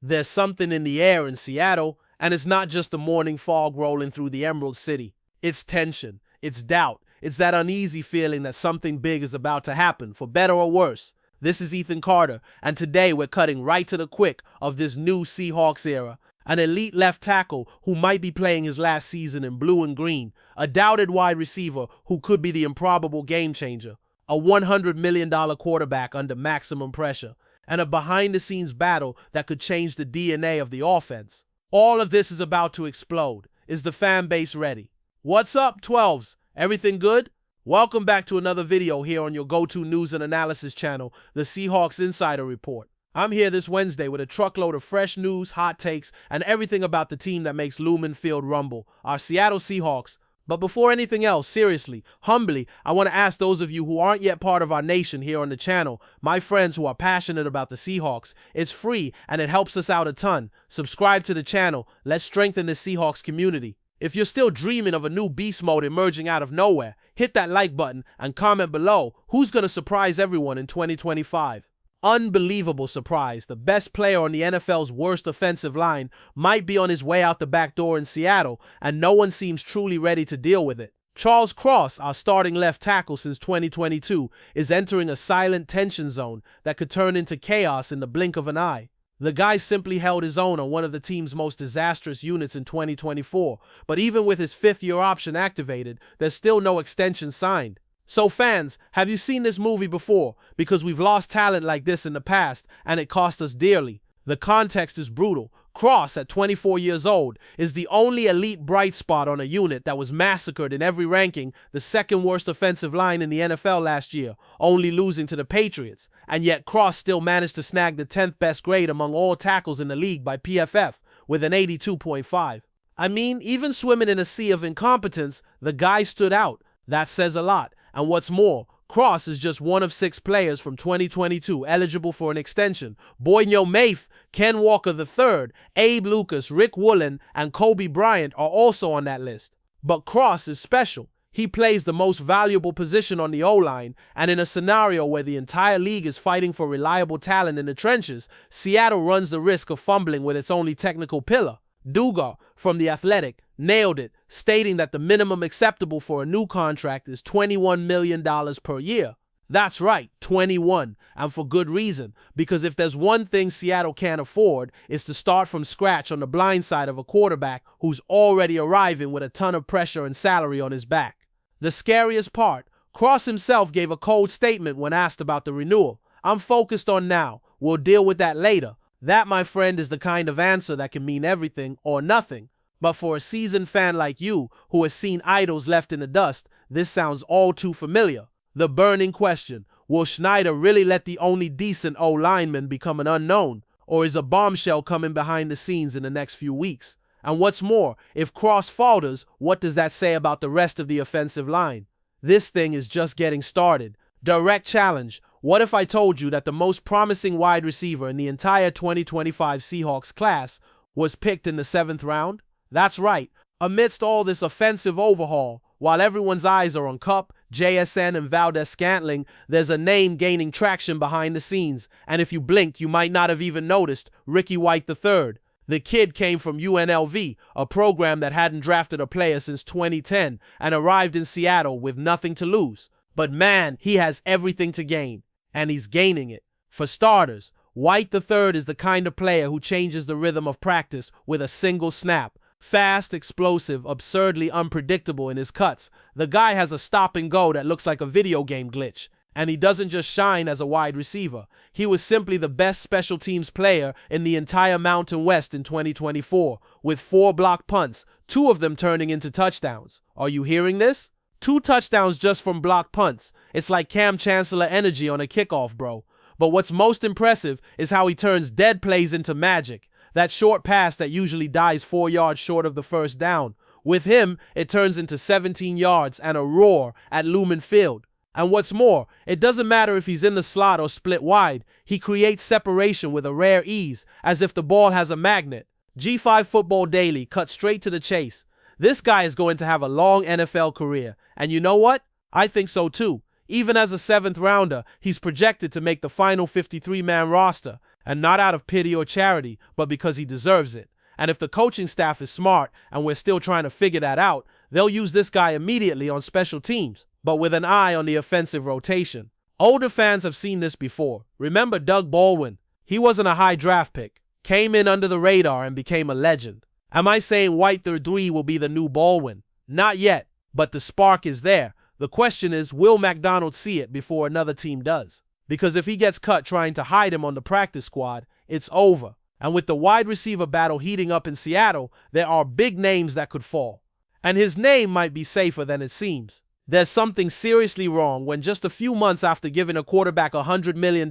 There's something in the air in Seattle, and it's not just the morning fog rolling through the Emerald City. It's tension, it's doubt, it's that uneasy feeling that something big is about to happen, for better or worse. This is Ethan Carter, and today we're cutting right to the quick of this new Seahawks era. An elite left tackle who might be playing his last season in blue and green, a doubted wide receiver who could be the improbable game changer, a $100 million quarterback under maximum pressure, and a behind-the-scenes battle that could change the DNA of the offense. All of this is about to explode. Is the fan base ready? What's up, 12s? Everything good? Welcome back to another video here on your go-to news and analysis channel, the Seahawks Insider Report. I'm here this Wednesday with a truckload of fresh news, hot takes, and everything about the team that makes Lumen Field rumble, our Seattle Seahawks. But before anything else, seriously, humbly, I want to ask those of you who aren't yet part of our nation here on the channel, my friends who are passionate about the Seahawks, it's free and it helps us out a ton. Subscribe to the channel. Let's strengthen the Seahawks community. If you're still dreaming of a new beast mode emerging out of nowhere, hit that like button and comment below who's going to surprise everyone in 2025. Unbelievable surprise. The best player on the NFL's worst offensive line might be on his way out the back door in Seattle, and no one seems truly ready to deal with it. Charles Cross, our starting left tackle since 2022, is entering a silent tension zone that could turn into chaos in the blink of an eye. The guy simply held his own on one of the team's most disastrous units in 2024, but even with his fifth-year option activated, there's still no extension signed. So fans, have you seen this movie before? Because we've lost talent like this in the past, and it cost us dearly. The context is brutal. Cross, at 24 years old, is the only elite bright spot on a unit that was massacred in every ranking, the second worst offensive line in the NFL last year, only losing to the Patriots. And yet Cross still managed to snag the 10th best grade among all tackles in the league by PFF, with an 82.5. I mean, even swimming in a sea of incompetence, the guy stood out. That says a lot. And what's more, Cross is just one of 6 players from 2022 eligible for an extension. Boynyo Mafe, Ken Walker III, Abe Lucas, Rick Woolen, and Kobe Bryant are also on that list. But Cross is special. He plays the most valuable position on the O-line, and in a scenario where the entire league is fighting for reliable talent in the trenches, Seattle runs the risk of fumbling with its only technical pillar. Dugar, from The Athletic, nailed it, stating that the minimum acceptable for a new contract is $21 million per year. That's right, 21, and for good reason, because if there's one thing Seattle can't afford, it's to start from scratch on the blind side of a quarterback who's already arriving with a ton of pressure and salary on his back. The scariest part, Cross himself gave a cold statement when asked about the renewal. "I'm focused on now. We'll deal with that later." That, my friend, is the kind of answer that can mean everything or nothing. But for a seasoned fan like you, who has seen idols left in the dust, this sounds all too familiar. The burning question, will Schneider really let the only decent O-lineman become an unknown? Or is a bombshell coming behind the scenes in the next few weeks? And what's more, if Cross falters, what does that say about the rest of the offensive line? This thing is just getting started. Direct challenge. What if I told you that the most promising wide receiver in the entire 2025 Seahawks class was picked in the 7th round? That's right. Amidst all this offensive overhaul, while everyone's eyes are on Kupp, JSN, and Valdez-Scantling, there's a name gaining traction behind the scenes, and if you blinked, you might not have even noticed: Ricky White III. The kid came from UNLV, a program that hadn't drafted a player since 2010, and arrived in Seattle with nothing to lose. But man, he has everything to gain, and he's gaining it. For starters, White III is the kind of player who changes the rhythm of practice with a single snap. Fast, explosive, absurdly unpredictable in his cuts. The guy has a stop and go that looks like a video game glitch. And he doesn't just shine as a wide receiver. He was simply the best special teams player in the entire Mountain West in 2024, with 4 blocked punts, 2 of them turning into touchdowns. Are you hearing this? 2 touchdowns just from blocked punts. It's like Cam Chancellor energy on a kickoff, bro. But what's most impressive is how he turns dead plays into magic. That short pass that usually dies 4 yards short of the first down. With him, it turns into 17 yards and a roar at Lumen Field. And what's more, it doesn't matter if he's in the slot or split wide. He creates separation with a rare ease, as if the ball has a magnet. G5 Football Daily cut straight to the chase. This guy is going to have a long NFL career. And you know what? I think so too. Even as a 7th rounder, he's projected to make the final 53-man roster. And not out of pity or charity, but because he deserves it. And if the coaching staff is smart and we're still trying to figure that out, they'll use this guy immediately on special teams, but with an eye on the offensive rotation. Older fans have seen this before. Remember Doug Baldwin? He wasn't a high draft pick, came in under the radar and became a legend. Am I saying White 3 will be the new Baldwin? Not yet, but the spark is there. The question is, will McDonald see it before another team does? Because if he gets cut trying to hide him on the practice squad, it's over. And with the wide receiver battle heating up in Seattle, there are big names that could fall. And his name might be safer than it seems. There's something seriously wrong when just a few months after giving a quarterback $100 million,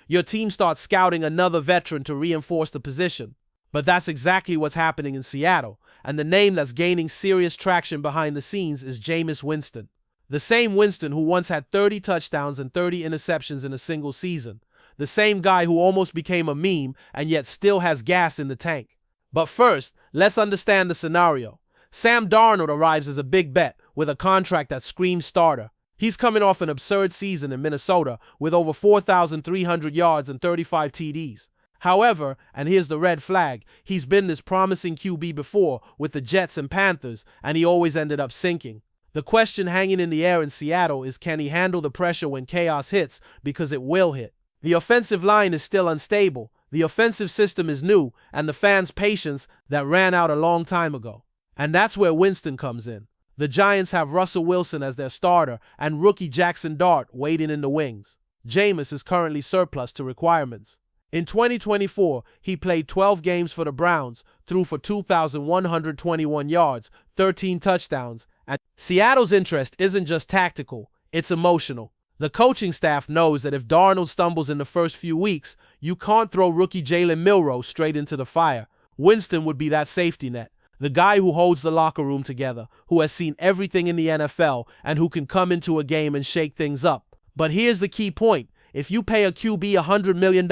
your team starts scouting another veteran to reinforce the position. But that's exactly what's happening in Seattle, and the name that's gaining serious traction behind the scenes is Jameis Winston. The same Winston who once had 30 touchdowns and 30 interceptions in a single season. The same guy who almost became a meme and yet still has gas in the tank. But first, let's understand the scenario. Sam Darnold arrives as a big bet with a contract that screams starter. He's coming off an absurd season in Minnesota with over 4,300 yards and 35 TDs. However, and here's the red flag, he's been this promising QB before with the Jets and Panthers, and he always ended up sinking. The question hanging in the air in Seattle is, can he handle the pressure when chaos hits, because it will hit. The offensive line is still unstable, the offensive system is new, and the fans' patience that ran out a long time ago. And that's where Winston comes in. The Giants have Russell Wilson as their starter and rookie Jackson Dart waiting in the wings. Jameis is currently surplus to requirements. In 2024, he played 12 games for the Browns, threw for 2,121 yards, 13 touchdowns, and Seattle's interest isn't just tactical, it's emotional. The coaching staff knows that if Darnold stumbles in the first few weeks, you can't throw rookie Jalen Milroe straight into the fire. Winston would be that safety net. The guy who holds the locker room together, who has seen everything in the NFL, and who can come into a game and shake things up. But here's the key point. If you pay a QB $100 million,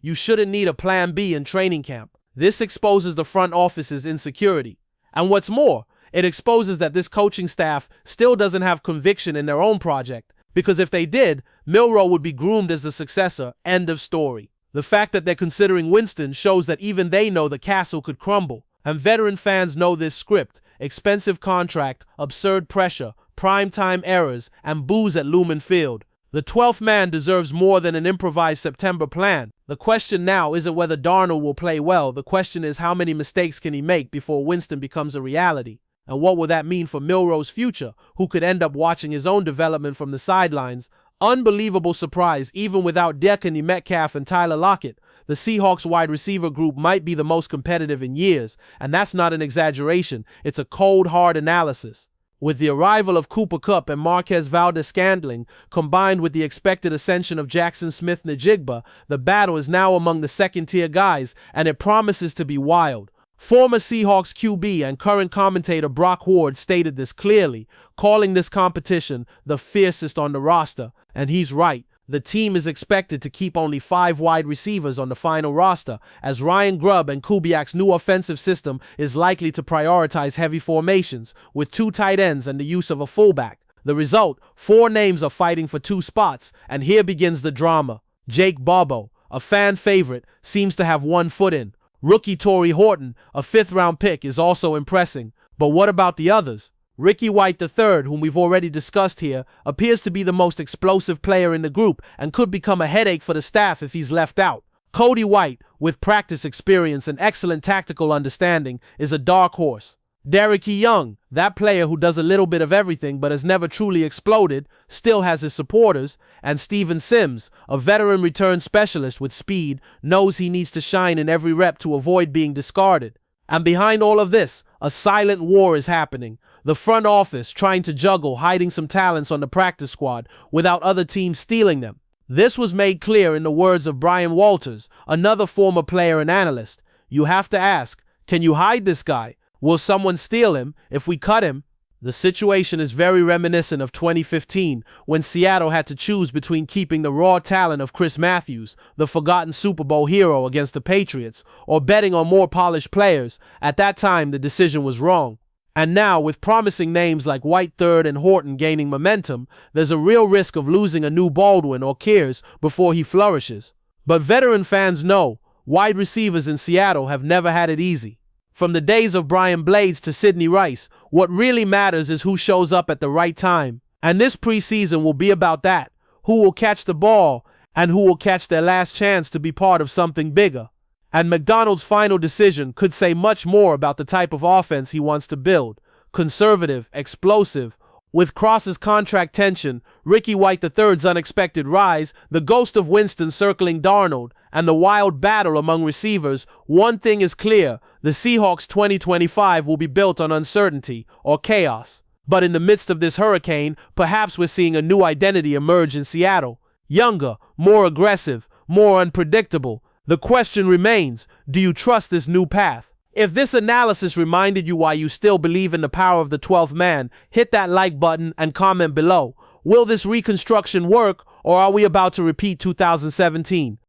you shouldn't need a plan B in training camp. This exposes the front office's insecurity. And what's more, it exposes that this coaching staff still doesn't have conviction in their own project. Because if they did, Milroe would be groomed as the successor, end of story. The fact that they're considering Winston shows that even they know the castle could crumble. And veteran fans know this script: expensive contract, absurd pressure, primetime errors, and boos at Lumen Field. The 12th man deserves more than an improvised September plan. The question now isn't whether Darnold will play well. The question is, how many mistakes can he make before Winston becomes a reality? And what will that mean for Milroe's future, who could end up watching his own development from the sidelines? Unbelievable surprise, even without DK Metcalf and Tyler Lockett. The Seahawks wide receiver group might be the most competitive in years, and that's not an exaggeration. It's a cold, hard analysis. With the arrival of Cooper Kupp and Marquez Valdes-Scantling, combined with the expected ascension of Jackson Smith-Njigba, the battle is now among the second-tier guys, and it promises to be wild. Former Seahawks QB and current commentator Brock Ward stated this clearly, calling this competition the fiercest on the roster, and he's right. The team is expected to keep only 5 wide receivers on the final roster, as Ryan Grubb and Kubiak's new offensive system is likely to prioritize heavy formations, with 2 tight ends and the use of a fullback. The result, 4 names are fighting for 2 spots, and here begins the drama. Jake Bobo, a fan favorite, seems to have 1 foot in. Rookie Torrey Horton, a 5th-round pick, is also impressing. But what about the others? Ricky White III, whom we've already discussed here, appears to be the most explosive player in the group and could become a headache for the staff if he's left out. Cody White, with practice experience and excellent tactical understanding, is a dark horse. Derek Young, that player who does a little bit of everything but has never truly exploded, still has his supporters. And Steven Sims, a veteran return specialist with speed, knows he needs to shine in every rep to avoid being discarded. And behind all of this, a silent war is happening. The front office trying to juggle hiding some talents on the practice squad without other teams stealing them. This was made clear in the words of Brian Walters, another former player and analyst. You have to ask, can you hide this guy? Will someone steal him if we cut him? The situation is very reminiscent of 2015, when Seattle had to choose between keeping the raw talent of Chris Matthews, the forgotten Super Bowl hero, against the Patriots, or betting on more polished players. At that time, the decision was wrong. And now, with promising names like White III and Horton gaining momentum, there's a real risk of losing a new Baldwin or Kears before he flourishes. But veteran fans know wide receivers in Seattle have never had it easy. From the days of Brian Blades to Sidney Rice, what really matters is who shows up at the right time. And this preseason will be about that. Who will catch the ball and who will catch their last chance to be part of something bigger. And McDonald's final decision could say much more about the type of offense he wants to build. Conservative, explosive. With Cross's contract tension, Ricky White III's unexpected rise, the ghost of Winston circling Darnold, and the wild battle among receivers, one thing is clear: the Seahawks 2025 will be built on uncertainty or chaos. But in the midst of this hurricane, perhaps we're seeing a new identity emerge in Seattle. Younger, more aggressive, more unpredictable. The question remains, do you trust this new path? If this analysis reminded you why you still believe in the power of the 12th man, hit that like button and comment below. Will this reconstruction work, or are we about to repeat 2017?